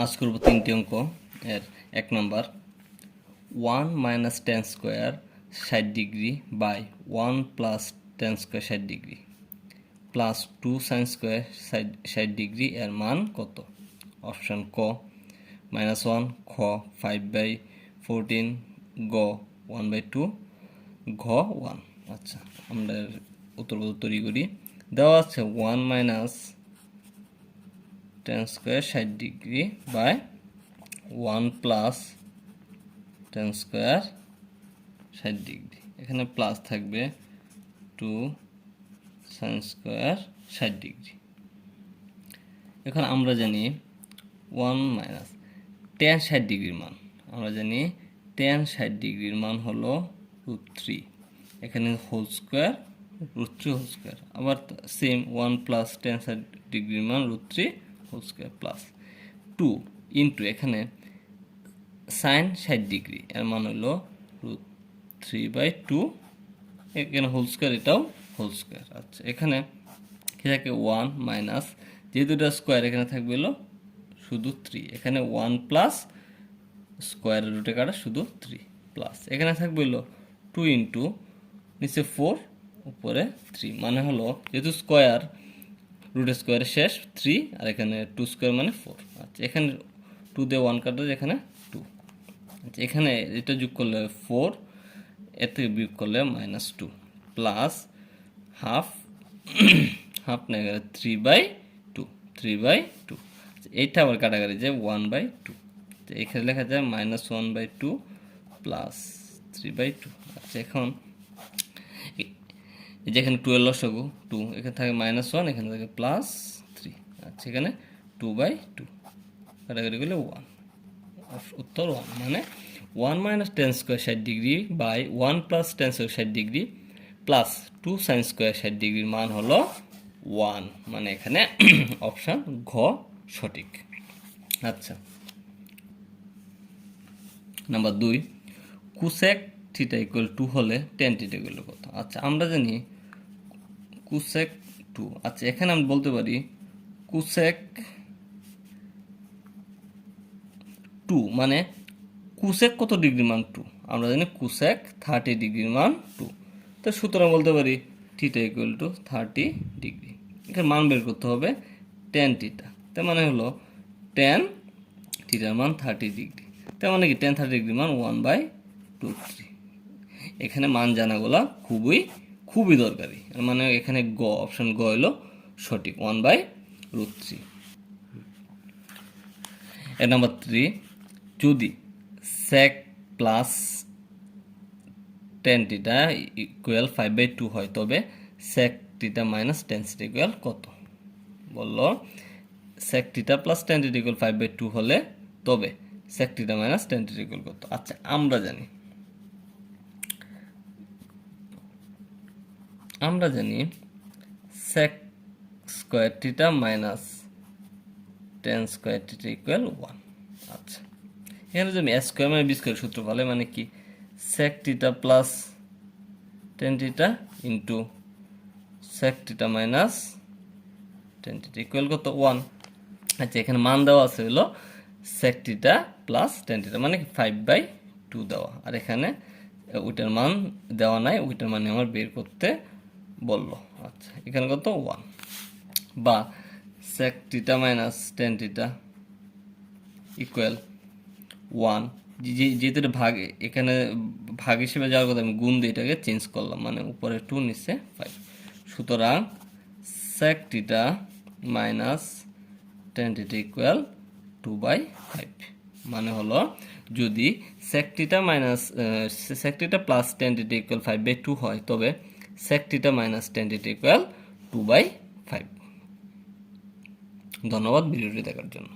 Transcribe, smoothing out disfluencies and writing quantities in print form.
আজ করব 3টি অঙ্ক এর 1 number 1 minus tan square 60 degree by 1 plus tan square 60 degree plus 2 sin square 60 degree এর মান কত? অপশন ক -1, খ 5/14, গ 1/2, ঘ 1। আচ্ছা, আমরা উত্তর তৈরি করি। দেওয়া আছে 1 minus tan square 60 degree by 1 plus tan square 60 degree. এখানে প্লাস থাকবে 2 sin স্কয়ার 60 ডিগ্রি। এখন আমরা জানি 1 মাইনাস tan 60 ডিগ্রির মান, আমরা জানি tan 60 ডিগ্রির মান হলো √3। এখানে হোল স্কয়ার √3 হোল স্কয়ার, আবার সেম 1 প্লাস tan 60 ডিগ্রির মান √3 হোল স্কয়ার প্লাস 2 ইন্টু এখানে সাইন 60 ডিগ্রি এর মান হলো √3/2, এখানে হোল স্কয়ার, এটাও হোল স্কয়ার। আচ্ছা, এখানে কি থাকে 1 মাইনাস, যেহেতু এটা স্কয়ার এখানে থাকবে হলো শুধু 3, এখানে 1 প্লাস স্কয়ারের রুটে কাটা শুধু 3 প্লাস এখানে থাকবে হলো 2 ইন্টু নিচে 4 উপরে 3, মানে হলো যেহেতু স্কয়ার রুটের স্কয়ারের শেষ 3 আর এখানে 2 স্কয়ার মানে 4। আচ্ছা, এখানে 2 দিয়ে 1 কাটা, এখানে 2। আচ্ছা, এখানে এটা যোগ করলে 4, এর থেকে বিয়োগ করলে -2 প্লাস হাফ হাফ না 3/2। এইটা আবার কাটাকাটি যায় 1/2। এখানে লেখা যায় -1/2 প্লাস 3/2। আচ্ছা, এখন যেখানে 2 এর লসাগু 2, এখানে থাকে -1, এখানে থাকে +3। আচ্ছা, এখানে 2/2 কাটাকাটি করলে 1, উত্তর 1। মানে 1 minus tan square 60 degree by 1 plus tan square 60 degree plus 2 sin square 60 ডিগ্রির মান হলো 1, মানে এখানে অপশন ঘ সঠিক। আচ্ছা, নাম্বার 2, কোসেক থিটা ইকুয়াল 2 হলে tan থিটা ইকুয়াল কত? আচ্ছা, আমরা জানি কোসেক 2। আচ্ছা, এখানে আমি বলতে পারি কোসেক 2 মানে কোসেক কত ডিগ্রির মান 2, আমরা জানি কোসেক 30 ডিগ্রির মান 2। তো সুতরাং বলতে পারি থিটা ইকুয়াল টু 30 ডিগ্রি। এখানে মান বের করতে হবে tan থিটা, তার মানে হলো tan থিটার মান 30 ডিগ্রি, তার মানে কি tan 30 ডিগ্রির মান 1/2/3। এখানে মান জানাগুলা খুবই দরকারি, মানে এখানে গ অপশন গ হলো সঠিক 1/√3। এর নাম্বার 3, যদি sec plus tan theta equal 5/2 হয় তবে sec theta minus tan theta equal কত? বললো sec theta plus tan theta equal 5/2 হলে তবে sec theta minus tan theta equal কত? আচ্ছা, আমরা জানি sec square theta minus tan square theta equal 1। আচ্ছা, এখানে যদি a স্কয়ার মানে b স্কয়ার সূত্র বলে, মানে কি sec theta plus tan theta into sec theta minus tan theta equal কত? 1। আচ্ছা, এখানে মান দেওয়া আছে হলো sec theta plus tan theta, মানে কি 5/2 দেওয়া, আর এখানে ওইটার মান দেওয়া নাই, ওইটার মানে আমার বের করতে বললো। আচ্ছা, এখানে কত? 1 বা sec theta minus tan theta equal 1। যেহেতু এটা ভাগ, এখানে ভাগ হিসেবে যাওয়ার কথা, আমি গুণ দিয়ে এটাকে চেঞ্জ করলাম, মানে উপরে 2 নিচে 5। সুতরাং sec theta minus tan theta equal 2/5, মানে হলো যদি sec theta plus tan theta equal 5/2 হয় তবে sec theta minus tan theta equal 2/5। ধন্যবাদ ভিডিওটি দেখার জন্য।